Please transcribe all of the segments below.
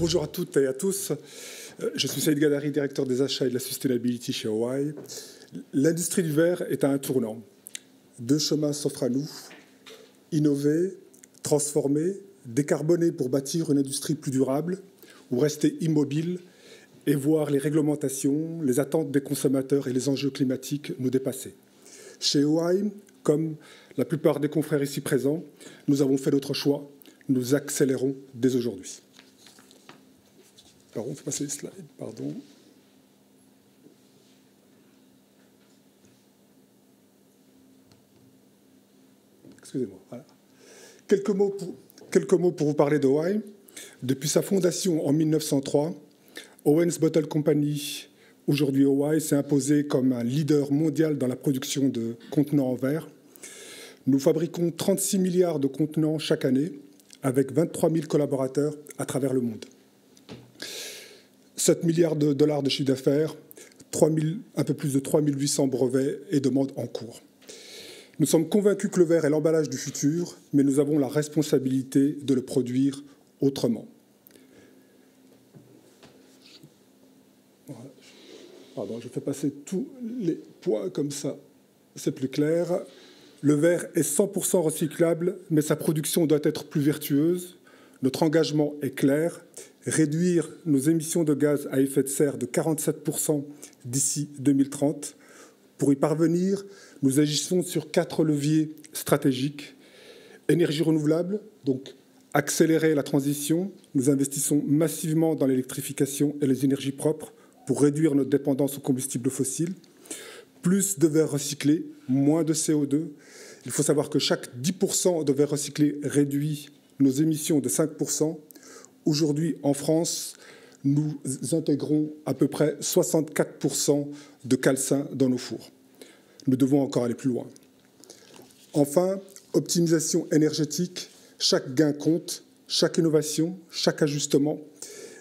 Bonjour à toutes et à tous. Je suis Saïd Gadari, directeur des achats et de la sustainability chez OI. L'industrie du verre est à un tournant. Deux chemins s'offrent à nous. Innover, transformer, décarboner pour bâtir une industrie plus durable ou rester immobile et voir les réglementations, les attentes des consommateurs et les enjeux climatiques nous dépasser. Chez OI, comme la plupart des confrères ici présents, nous avons fait notre choix. Nous accélérons dès aujourd'hui. Alors, on fait passer les slides, pardon. Excusez-moi. Voilà. Quelques mots pour vous parler d'OI. Depuis sa fondation en 1903, Owens Bottle Company, aujourd'hui OI, s'est imposé comme un leader mondial dans la production de contenants en verre. Nous fabriquons 36 milliards de contenants chaque année, avec 23 000 collaborateurs à travers le monde. 7 milliards de dollars de chiffre d'affaires, un peu plus de 3 800 brevets et demandes en cours. Nous sommes convaincus que le verre est l'emballage du futur, mais nous avons la responsabilité de le produire autrement. Voilà. Pardon, je fais passer tous les points comme ça, c'est plus clair. Le verre est 100% recyclable, mais sa production doit être plus vertueuse. Notre engagement est clair, réduire nos émissions de gaz à effet de serre de 47% d'ici 2030. Pour y parvenir, nous agissons sur 4 leviers stratégiques. Énergie renouvelable, donc accélérer la transition. Nous investissons massivement dans l'électrification et les énergies propres pour réduire notre dépendance aux combustibles fossiles. Plus de verre recyclé, moins de CO2. Il faut savoir que chaque 10% de verre recyclé réduit nos émissions de 5%. Aujourd'hui, en France, nous intégrons à peu près 64% de calcin dans nos fours. Nous devons encore aller plus loin. Enfin, optimisation énergétique. Chaque gain compte, chaque innovation, chaque ajustement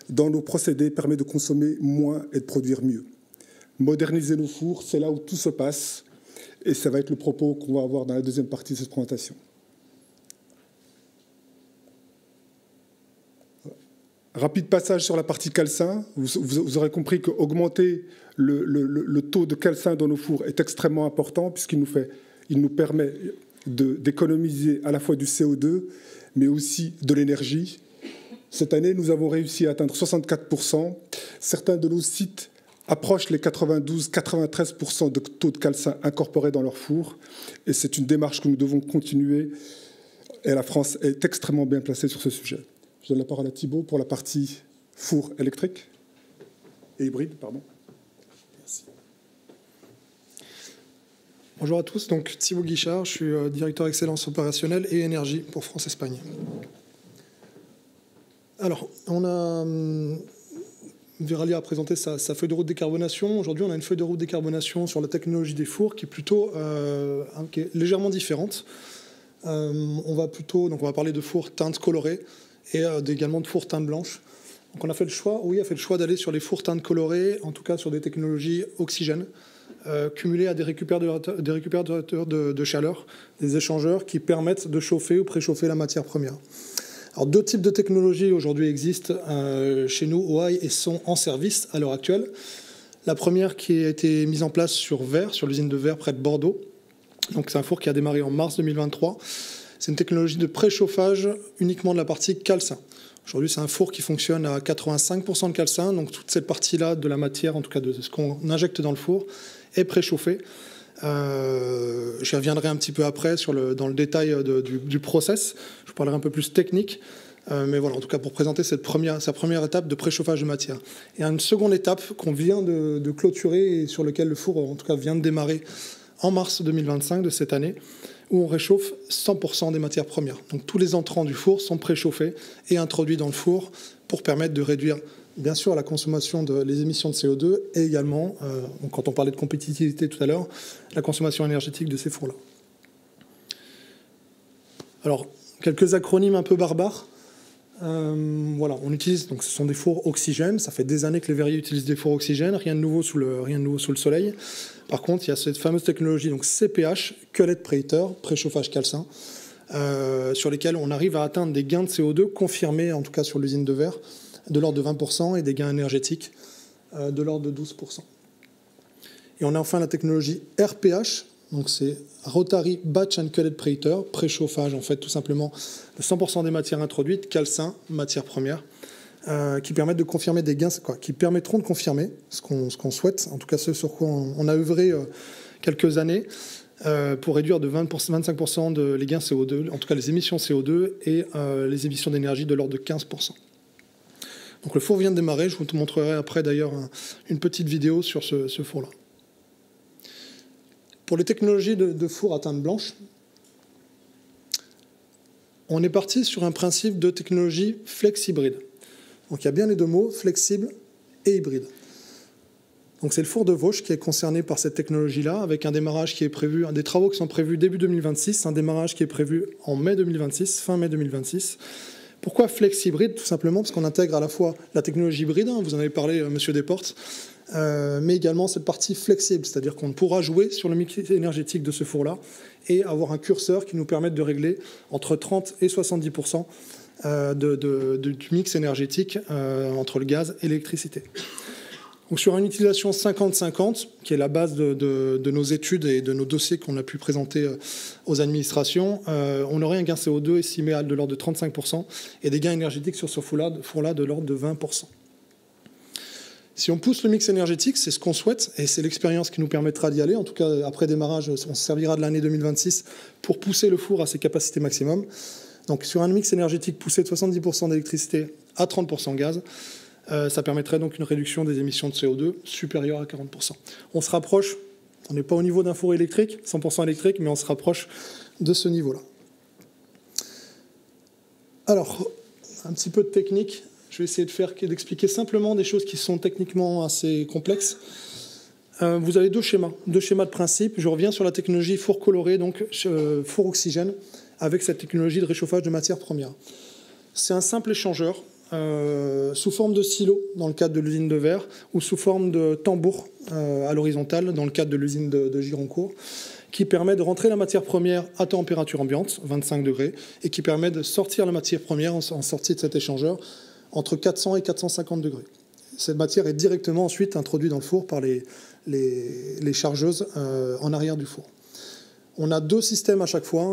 dans nos procédés permet de consommer moins et de produire mieux. Moderniser nos fours, c'est là où tout se passe. Et ça va être le propos qu'on va avoir dans la deuxième partie de cette présentation. Rapide passage sur la partie calcin. Vous aurez compris qu'augmenter le taux de calcin dans nos fours est extrêmement important puisqu'il nous permet d'économiser à la fois du CO2, mais aussi de l'énergie. Cette année, nous avons réussi à atteindre 64%. Certains de nos sites approchent les 92-93% de taux de calcin incorporés dans leur four. Et c'est une démarche que nous devons continuer. Et la France est extrêmement bien placée sur ce sujet. Je donne la parole à Thibaut pour la partie four électrique et hybride, pardon. Merci. Bonjour à tous, donc Thibaut Guichard, je suis directeur excellence opérationnelle et énergie pour France-Espagne. Alors, on a Veralia a présenté sa feuille de route décarbonation. Aujourd'hui, on a une feuille de route décarbonation sur la technologie des fours qui est plutôt qui est légèrement différente. On va parler de fours teintes colorées et également de fours teintes blanches. Donc on a fait le choix, d'aller sur les fours teintes colorées, en tout cas sur des technologies oxygène, cumulées à des récupérateurs de chaleur, des échangeurs qui permettent de chauffer ou préchauffer la matière première. Alors, 2 types de technologies aujourd'hui existent chez nous, OI, et sont en service à l'heure actuelle. La première qui a été mise en place sur l'usine de verre près de Bordeaux. Donc, c'est un four qui a démarré en mars 2023. C'est une technologie de préchauffage uniquement de la partie calcin. Aujourd'hui, c'est un four qui fonctionne à 85% de calcin. Donc, toute cette partie-là de la matière, en tout cas de ce qu'on injecte dans le four, est préchauffée. J'y reviendrai un petit peu après dans le détail du process. Je vous parlerai un peu plus technique. Mais voilà, en tout cas, pour présenter sa première étape de préchauffage de matière. Et une seconde étape qu'on vient de clôturer et sur laquelle le four, en tout cas, vient de démarrer en mars 2025 de cette année, où on réchauffe 100% des matières premières. Donc tous les entrants du four sont préchauffés et introduits dans le four pour permettre de réduire, bien sûr, la consommation les émissions de CO2 et également, quand on parlait de compétitivité tout à l'heure, la consommation énergétique de ces fours-là. Alors, quelques acronymes un peu barbares. Voilà, on utilise, donc ce sont des fours oxygène. Ça fait des années que les verriers utilisent des fours oxygène. Rien de nouveau sous le soleil. Par contre, il y a cette fameuse technologie, donc CPH, Cullet Preheater, préchauffage calcin, sur lesquels on arrive à atteindre des gains de CO2 confirmés, en tout cas sur l'usine de verre, de l'ordre de 20% et des gains énergétiques de l'ordre de 12%. Et on a enfin la technologie RPH, donc c'est Rotary Batch Uncullet Preheater, préchauffage en fait tout simplement de 100% des matières introduites, calcin, matières premières, qui permettent de confirmer des gains, qui permettront de confirmer ce qu'on souhaite, en tout cas ce sur quoi on a œuvré quelques années, pour réduire de 25% les gains CO2, en tout cas les émissions CO2 et les émissions d'énergie de l'ordre de 15%. Donc le four vient de démarrer, je vous montrerai après d'ailleurs une petite vidéo sur ce four-là. Pour les technologies de four à teinte blanche, on est parti sur un principe de technologie flex-hybride. Donc il y a bien les deux mots, flexible et hybride. Donc c'est le four de Vosges qui est concerné par cette technologie-là, avec un démarrage qui est prévu, des travaux qui sont prévus début 2026, un démarrage qui est prévu en mai 2026, fin mai 2026. Pourquoi flex hybride? Tout simplement parce qu'on intègre à la fois la technologie hybride, vous en avez parlé, Monsieur Desportes, mais également cette partie flexible, c'est-à-dire qu'on pourra jouer sur le mix énergétique de ce four-là et avoir un curseur qui nous permette de régler entre 30 et 70% du mix énergétique entre le gaz et l'électricité. Donc sur une utilisation 50-50, qui est la base de nos études et de nos dossiers qu'on a pu présenter aux administrations, on aurait un gain CO2 estimé de l'ordre de 35% et des gains énergétiques sur ce four-là de l'ordre de 20%. Si on pousse le mix énergétique, c'est ce qu'on souhaite et c'est l'expérience qui nous permettra d'y aller. En tout cas, après démarrage, on se servira de l'année 2026 pour pousser le four à ses capacités maximum. Donc sur un mix énergétique poussé de 70% d'électricité à 30% gaz, ça permettrait donc une réduction des émissions de CO2 supérieure à 40%. On se rapproche, on n'est pas au niveau d'un four électrique, 100% électrique, mais on se rapproche de ce niveau-là. Alors, un petit peu de technique. Je vais essayer d'expliquer simplement des choses qui sont techniquement assez complexes. Vous avez deux schémas de principe. Je reviens sur la technologie four coloré, donc four oxygène, avec cette technologie de réchauffage de matières premières. C'est un simple échangeur sous forme de silo dans le cadre de l'usine de verre ou sous forme de tambour à l'horizontale dans le cadre de l'usine de Gironcourt, qui permet de rentrer la matière première à température ambiante, 25 degrés, et qui permet de sortir la matière première en sortie de cet échangeur entre 400 et 450 degrés. Cette matière est directement ensuite introduite dans le four par les chargeuses en arrière du four. On a deux systèmes à chaque fois,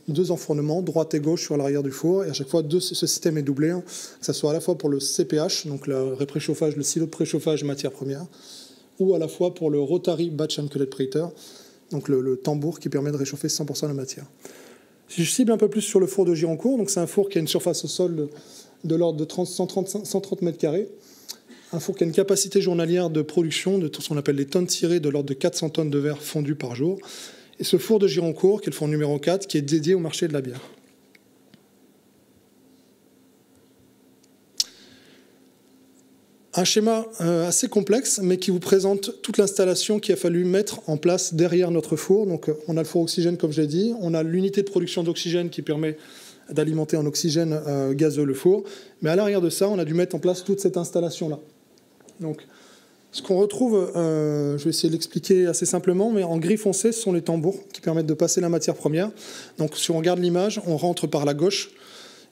deux enfournements, droite et gauche sur l'arrière du four, et à chaque fois ce système est doublé, que ce soit à la fois pour le CPH, donc le préchauffage, le silo de préchauffage matière première, ou à la fois pour le Rotary Batch Uncullet Preheater, donc le tambour qui permet de réchauffer 100% de la matière. Si je cible un peu plus sur le four de Gironcourt, donc c'est un four qui a une surface au sol de l'ordre de 130 mètres carrés, un four qui a une capacité journalière de production de tout ce qu'on appelle les tonnes tirées de l'ordre de 400 tonnes de verre fondu par jour. Et ce four de Gironcourt, qui est le four numéro 4, qui est dédié au marché de la bière. Un schéma assez complexe, mais qui vous présente toute l'installation qu'il a fallu mettre en place derrière notre four. Donc, on a le four oxygène, comme je l'ai dit. On a l'unité de production d'oxygène qui permet d'alimenter en oxygène gazeux le four. Mais à l'arrière de ça, on a dû mettre en place toute cette installation-là. Donc, ce qu'on retrouve, je vais essayer de l'expliquer assez simplement, mais en gris foncé, ce sont les tambours qui permettent de passer la matière première. Donc, si on regarde l'image, on rentre par la gauche.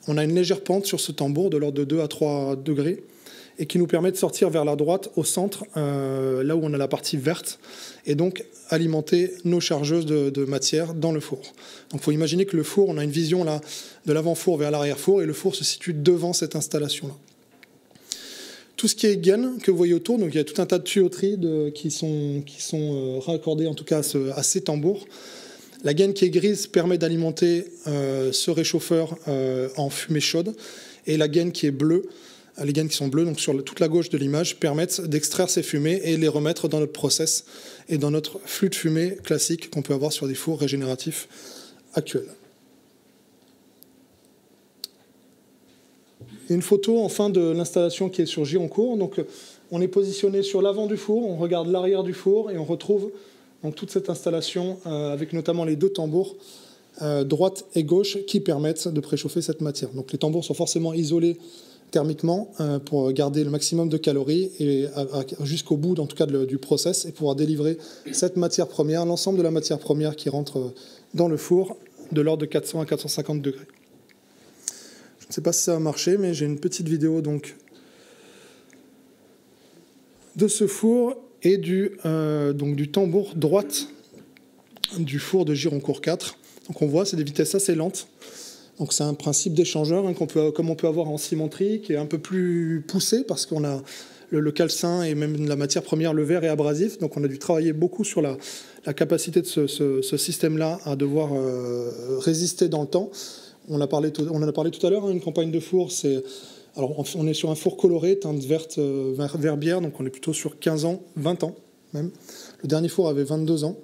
On a une légère pente sur ce tambour de l'ordre de 2 à 3 degrés et qui nous permet de sortir vers la droite, au centre, là où on a la partie verte, et donc alimenter nos chargeuses de matière dans le four. Donc, il faut imaginer que le four, on a une vision là de l'avant-four vers l'arrière-four, et le four se situe devant cette installation-là. Tout ce qui est gaine que vous voyez autour, donc il y a tout un tas de tuyauteries qui sont raccordées en tout cas à ces tambours. La gaine qui est grise permet d'alimenter ce réchauffeur en fumée chaude, et la gaine qui est bleue, les gaines qui sont bleues, donc sur toute la gauche de l'image, permettent d'extraire ces fumées et les remettre dans notre process et dans notre flux de fumée classique qu'on peut avoir sur des fours régénératifs actuels. Et une photo enfin de l'installation qui est sur Gironcourt. Donc, on est positionné sur l'avant du four, on regarde l'arrière du four et on retrouve donc toute cette installation avec notamment les deux tambours droite et gauche qui permettent de préchauffer cette matière. Donc les tambours sont forcément isolés thermiquement pour garder le maximum de calories et jusqu'au bout en tout cas du process et pouvoir délivrer cette matière première, l'ensemble de la matière première qui rentre dans le four de l'ordre de 400 à 450 degrés. Je ne sais pas si ça va marcher, mais j'ai une petite vidéo donc de ce four et donc du tambour droite du four de Gironcourt 4. Donc on voit, c'est des vitesses assez lentes. Donc c'est un principe d'échangeur hein, comme on peut avoir en cimenterie, qui est un peu plus poussé parce qu'on a le calcin et même la matière première, le verre est abrasif. Donc on a dû travailler beaucoup sur la capacité de ce système-là à devoir résister dans le temps. On en a parlé tout à l'heure, hein, une campagne de four, alors on est sur un four coloré, teinte verte, vert bière, donc on est plutôt sur 15 ans, 20 ans même. Le dernier four avait 22 ans.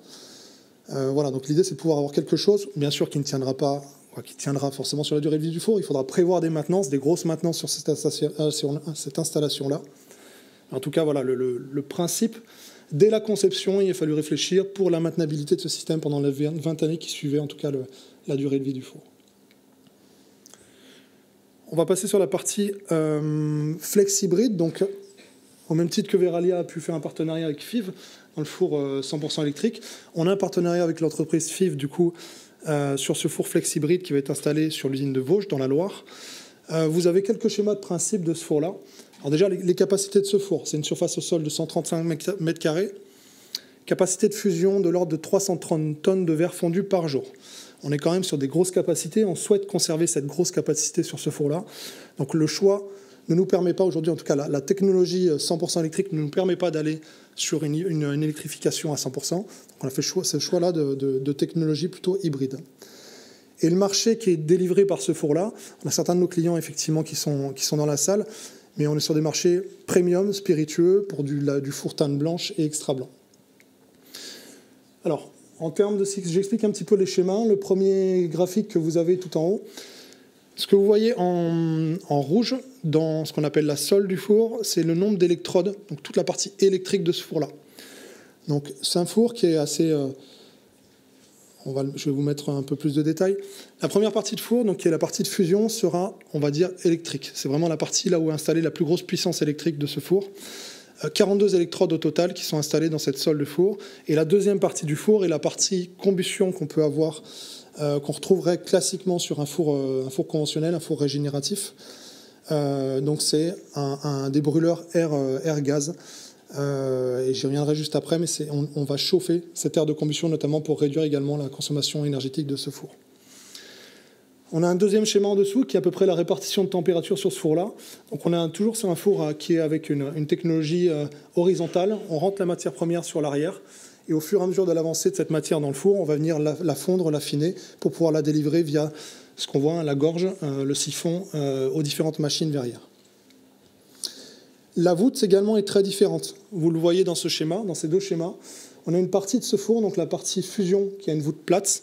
Voilà, donc l'idée c'est de pouvoir avoir quelque chose, bien sûr qui ne tiendra pas, qui tiendra forcément sur la durée de vie du four. Il faudra prévoir des maintenances, des grosses maintenances sur cette installation-là. En tout cas, voilà, le principe, dès la conception, il a fallu réfléchir pour la maintenabilité de ce système pendant les 20 années qui suivaient, en tout cas, la durée de vie du four. On va passer sur la partie flex hybride. Donc, au même titre que Veralia a pu faire un partenariat avec FIV dans le four 100% électrique, on a un partenariat avec l'entreprise FIV, du coup, sur ce four flex hybride qui va être installé sur l'usine de Vosges, dans la Loire. Vous avez quelques schémas de principe de ce four-là. Alors déjà, les capacités de ce four, c'est une surface au sol de 135 m², capacité de fusion de l'ordre de 330 tonnes de verre fondu par jour. On est quand même sur des grosses capacités, on souhaite conserver cette grosse capacité sur ce four-là. Donc le choix ne nous permet pas aujourd'hui, en tout cas la technologie 100% électrique ne nous permet pas d'aller sur une électrification à 100%. Donc on a fait ce choix-là de technologie plutôt hybride. Et le marché qui est délivré par ce four-là, on a certains de nos clients effectivement qui sont dans la salle, mais on est sur des marchés premium, spiritueux, pour du four teinte blanche et extra blanc. Alors, en termes de cycle, j'explique un petit peu les schémas. Le premier graphique que vous avez tout en haut, ce que vous voyez en rouge, dans ce qu'on appelle la sole du four, c'est le nombre d'électrodes, donc toute la partie électrique de ce four-là. Donc c'est un four qui est assez... je vais vous mettre un peu plus de détails. La première partie de four, donc qui est la partie de fusion, sera, on va dire, électrique. C'est vraiment la partie là où est installée la plus grosse puissance électrique de ce four. 42 électrodes au total qui sont installées dans cette sole de four. Et la deuxième partie du four est la partie combustion qu'on peut avoir, qu'on retrouverait classiquement sur un four conventionnel, un four régénératif. Donc c'est des brûleurs air-gaz. Et j'y reviendrai juste après, mais on va chauffer cet air de combustion notamment pour réduire également la consommation énergétique de ce four. On a un deuxième schéma en dessous qui est à peu près la répartition de température sur ce four-là. Donc on est toujours sur un four qui est avec une technologie horizontale. On rentre la matière première sur l'arrière et au fur et à mesure de l'avancée de cette matière dans le four, on va venir la fondre, l'affiner pour pouvoir la délivrer via ce qu'on voit, la gorge, le siphon, aux différentes machines verrières. La voûte également est très différente. Vous le voyez dans ce schéma, dans ces deux schémas. On a une partie de ce four, donc la partie fusion, qui a une voûte plate,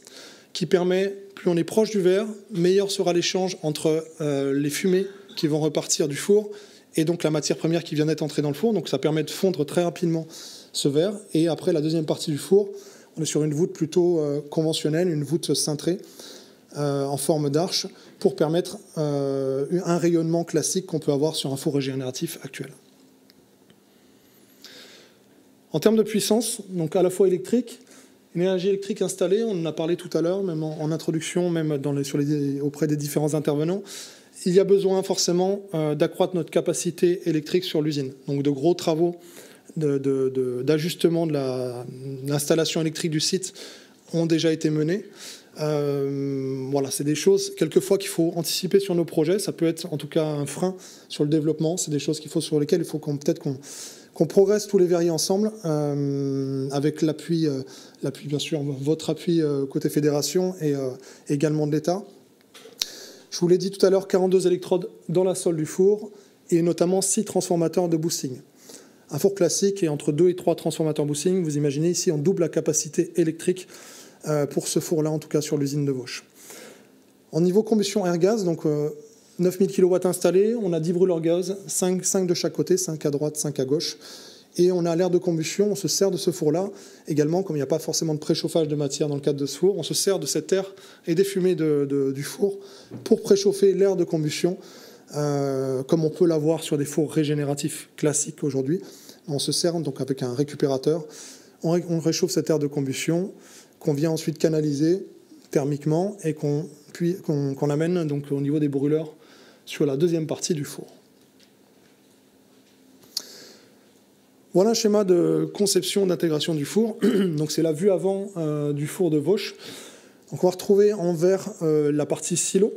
qui permet, plus on est proche du verre, meilleur sera l'échange entre les fumées qui vont repartir du four et donc la matière première qui vient d'être entrée dans le four. Donc ça permet de fondre très rapidement ce verre. Et après la deuxième partie du four, on est sur une voûte plutôt conventionnelle, une voûte cintrée en forme d'arche pour permettre un rayonnement classique qu'on peut avoir sur un four régénératif actuel. En termes de puissance, donc à la fois électrique, une énergie électrique installée, on en a parlé tout à l'heure, même en introduction, même auprès des différents intervenants, il y a besoin forcément d'accroître notre capacité électrique sur l'usine. Donc de gros travaux d'ajustement de l'installation électrique du site ont déjà été menés. Voilà, c'est des choses quelquevefois qu'il faut anticiper sur nos projets. Ça peut être en tout cas un frein sur le développement. C'est des choses sur lesquelles il faut qu'on progresse tous les verriers ensemble, avec l'appui bien sûr, votre appui côté fédération et également de l'État. Je vous l'ai dit tout à l'heure, 42 électrodes dans la sole du four et notamment 6 transformateurs de boosting. Un four classique est entre 2 et 3 transformateurs boosting. Vous imaginez ici, on double la capacité électrique pour ce four-là, en tout cas sur l'usine de Vosges. En niveau combustion air-gaz, donc 9000 kW installés, on a 10 brûleurs gaz, 5 de chaque côté, 5 à droite, 5 à gauche. Et on a l'air de combustion, on se sert de ce four-là. Également, comme il n'y a pas forcément de préchauffage de matière dans le cadre de ce four, on se sert de cet air et des fumées du four pour préchauffer l'air de combustion, comme on peut l'avoir sur des fours régénératifs classiques aujourd'hui. On se sert donc avec un récupérateur, on réchauffe cet air de combustion qu'on vient ensuite canaliser thermiquement et qu'on amène donc au niveau des brûleurs sur la deuxième partie du four. Voilà un schéma de conception d'intégration du four. Donc c'est la vue avant du four de Vauche. Donc on va retrouver en vert la partie silo.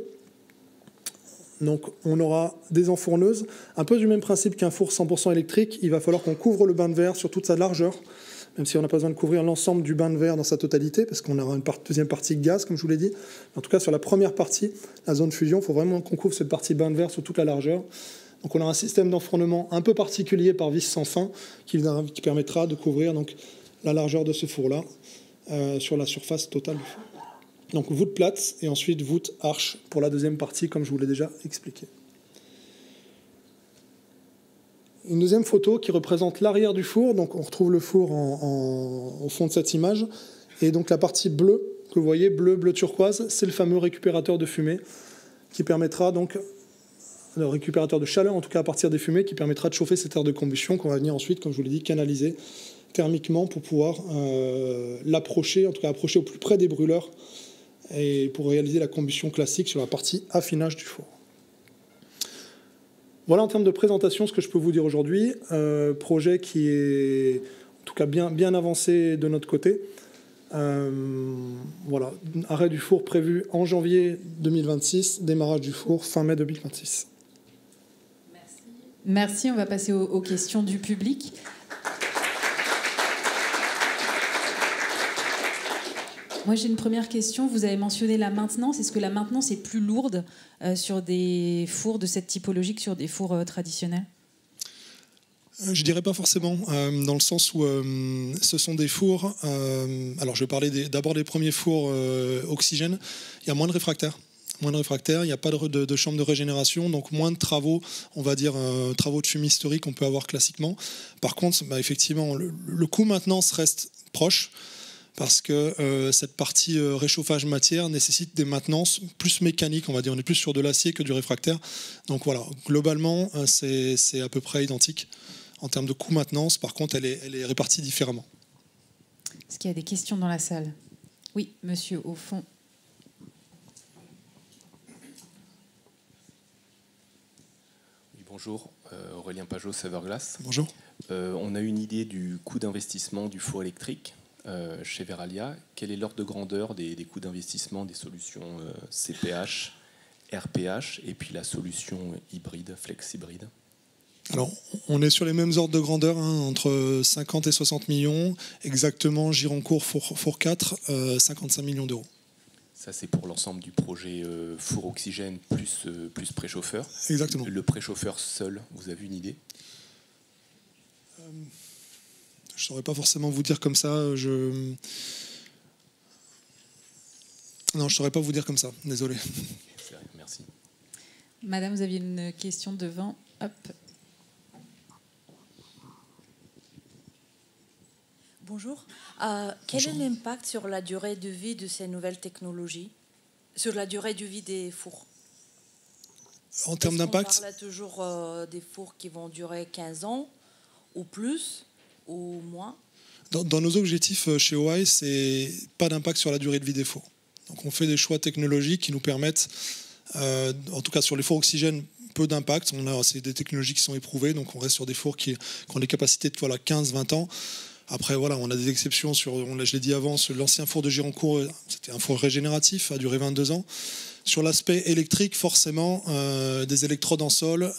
Donc on aura des enfourneuses. Un peu du même principe qu'un four 100% électrique, il va falloir qu'on couvre le bain de verre sur toute sa largeur, même si on n'a pas besoin de couvrir l'ensemble du bain de verre dans sa totalité, parce qu'on aura une deuxième partie gaz, comme je vous l'ai dit. En tout cas, sur la première partie, la zone fusion, il faut vraiment qu'on couvre cette partie bain de verre sur toute la largeur. Donc on a un système d'enfournement un peu particulier par vis sans fin qui permettra de couvrir donc, la largeur de ce four-là sur la surface totale du four. Donc voûte plate et ensuite voûte arche pour la deuxième partie, comme je vous l'ai déjà expliqué. Une deuxième photo qui représente l'arrière du four. Donc on retrouve le four au fond de cette image. Et donc la partie bleue, que vous voyez, bleu turquoise, c'est le fameux récupérateur de fumée qui permettra donc, le récupérateur de chaleur en tout cas à partir des fumées, qui permettra de chauffer cette aire de combustion qu'on va venir ensuite, comme je vous l'ai dit, canaliser thermiquement pour pouvoir l'approcher, en tout cas approcher au plus près des brûleurs et pour réaliser la combustion classique sur la partie affinage du four. Voilà en termes de présentation ce que je peux vous dire aujourd'hui. Projet qui est en tout cas bien avancé de notre côté. Voilà, arrêt du four prévu en janvier 2026, démarrage du four fin mai 2026. Merci, on va passer aux questions du public. Moi, j'ai une première question. Vous avez mentionné la maintenance. Est-ce que la maintenance est plus lourde sur des fours de cette typologie que sur des fours traditionnels ? Je dirais pas forcément, dans le sens où ce sont des fours... alors, je vais parler d'abord des premiers fours oxygène. Il y a moins de réfractaires. Il n'y a pas de chambre de régénération, donc moins de travaux, on va dire, travaux de fumisterie qu'on peut avoir classiquement. Par contre, effectivement, le coût maintenance reste proche, parce que cette partie réchauffage matière nécessite des maintenances plus mécaniques, on va dire. On est plus sur de l'acier que du réfractaire. Donc voilà, globalement, c'est à peu près identique. En termes de coût maintenance, par contre, elle est répartie différemment. Est-ce qu'il y a des questions dans la salle ? Oui, monsieur, au fond. Oui, bonjour, Aurélien Pajot, Saverglass. Bonjour. On a une idée du coût d'investissement du four électrique chez Veralia. Quel est l'ordre de grandeur des coûts d'investissement des solutions CPH, RPH et puis la solution hybride, flex hybride? Alors, on est sur les mêmes ordres de grandeur, entre 50 et 60 millions. Exactement, Gironcourt, four 4, 55 millions d'euros. Ça, c'est pour l'ensemble du projet four oxygène plus préchauffeur. Exactement. Le préchauffeur seul, vous avez une idée? Je ne saurais pas forcément vous dire comme ça. Non, je ne saurais pas vous dire comme ça. Désolé. Merci. Madame, vous aviez une question devant. Hop. Bonjour. Quel est l'impact sur la durée de vie de ces nouvelles technologies, sur la durée de vie des fours? En termes d'impact, on parle toujours des fours qui vont durer 15 ans ou plus ou moins. Dans nos objectifs chez OI, c'est pas d'impact sur la durée de vie des fours. Donc on fait des choix technologiques qui nous permettent, en tout cas sur les fours oxygène, peu d'impact. C'est des technologies qui sont éprouvées, donc on reste sur des fours qui ont des capacités de 15-20 ans. Après, voilà, on a des exceptions je l'ai dit avant, l'ancien four de Gironcourt, c'était un four régénératif, a duré 22 ans. Sur l'aspect électrique, forcément, des électrodes en sol,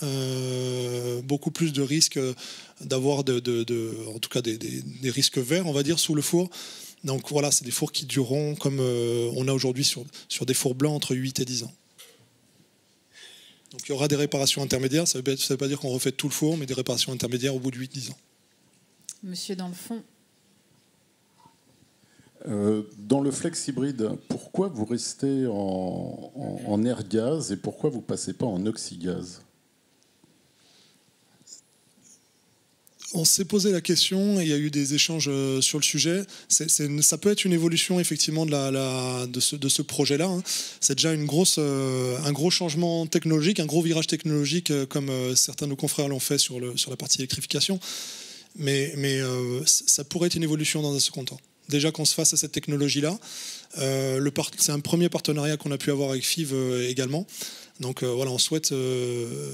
beaucoup plus de risques d'avoir, en tout cas, des risques verts, on va dire, sous le four. Donc voilà, c'est des fours qui dureront, comme on a aujourd'hui sur des fours blancs, entre 8 et 10 ans. Donc il y aura des réparations intermédiaires, ça ne veut pas dire qu'on refait tout le four, mais des réparations intermédiaires au bout de 8-10 ans. Monsieur dans le fond. Dans le flex hybride, pourquoi vous restez en air gaz et pourquoi vous ne passez pas en oxygaz? On s'est posé la question et il y a eu des échanges sur le sujet. Ça peut être une évolution effectivement de ce projet-là. C'est déjà un gros changement technologique, un gros virage technologique comme certains de nos confrères l'ont fait sur la partie électrification. Mais ça pourrait être une évolution dans un second temps. Déjà qu'on se fasse à cette technologie-là. C'est un premier partenariat qu'on a pu avoir avec FIV également. Donc voilà, on souhaite se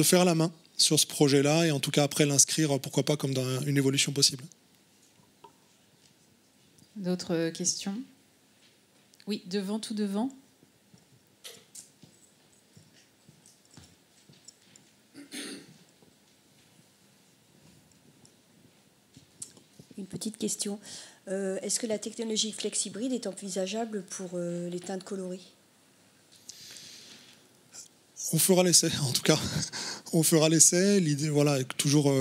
faire la main sur ce projet-là et en tout cas après l'inscrire, pourquoi pas, comme dans une évolution possible. D'autres questions? Oui, devant, tout devant. Une petite question. Est-ce que la technologie FlexiBrid est envisageable pour les teintes colorées? On fera l'essai, en tout cas. On fera l'essai. L'idée, voilà, toujours,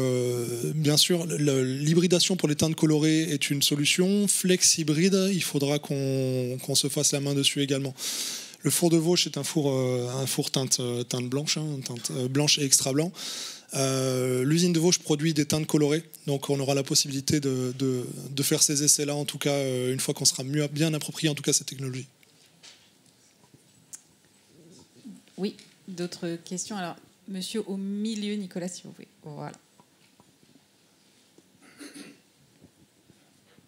bien sûr, l'hybridation pour les teintes colorées est une solution. FlexiBrid, il faudra qu'on se fasse la main dessus également. Le four de Vauche est un four teinte blanche, teinte blanche et extra blanc. L'usine de Vauche produit des teintes colorées, donc on aura la possibilité de faire ces essais-là, en tout cas, une fois qu'on sera bien approprié, en tout cas, cette technologie. Oui, d'autres questions? Alors, monsieur au milieu, Nicolas, si vous voulez. Voilà.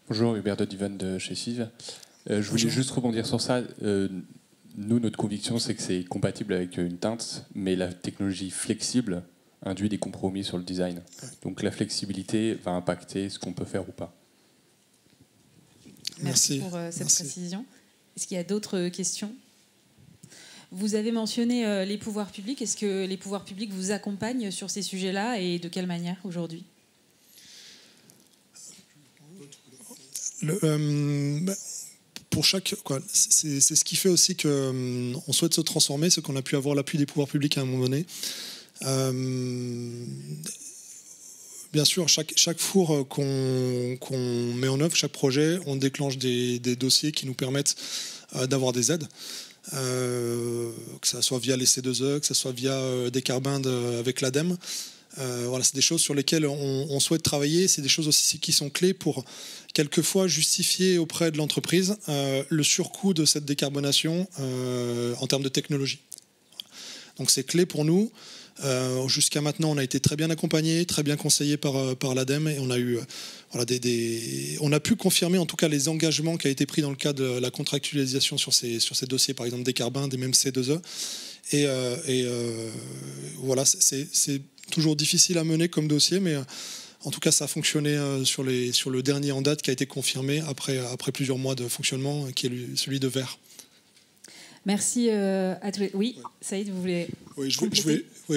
Bonjour, Hubert de Divan de chez CIV. Je voulais juste rebondir sur ça. Nous, notre conviction, c'est que c'est compatible avec une teinte, mais la technologie flexible induit des compromis sur le design. Donc la flexibilité va impacter ce qu'on peut faire ou pas. Merci pour cette précision. Est-ce qu'il y a d'autres questions? Vous avez mentionné les pouvoirs publics. Est-ce que les pouvoirs publics vous accompagnent sur ces sujets-là et de quelle manière aujourd'hui? Pour chaque, c'est ce qui fait aussi qu'on souhaite se transformer, c'est qu'on a pu avoir l'appui des pouvoirs publics à un moment donné. Bien sûr, chaque four qu'on met en œuvre, chaque projet, on déclenche des dossiers qui nous permettent d'avoir des aides. Que ça soit via les C2E, que ça soit via des carbind avec l'ADEME. Voilà, c'est des choses sur lesquelles on souhaite travailler. C'est des choses aussi qui sont clés pour quelquefois justifier auprès de l'entreprise le surcoût de cette décarbonation en termes de technologie. Donc c'est clé pour nous. Jusqu'à maintenant, on a été très bien accompagné, très bien conseillé par l'ADEME et on a eu on a pu confirmer en tout cas les engagements qui ont été pris dans le cadre de la contractualisation sur ces dossiers, par exemple des carbind, des mêmes C2E. Et voilà, c'est toujours difficile à mener comme dossier, mais en tout cas, ça a fonctionné sur le dernier en date qui a été confirmé après plusieurs mois de fonctionnement, qui est celui de Vert. Merci à tous les... Oui, Saïd, vous voulez... Oui, je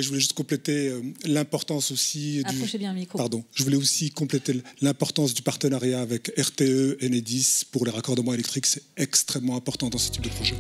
voulais juste compléter l'importance aussi... Approchez bien le micro. Pardon. Je voulais aussi compléter l'importance du partenariat avec RTE, Enedis pour les raccordements électriques. C'est extrêmement important dans ce type de projet.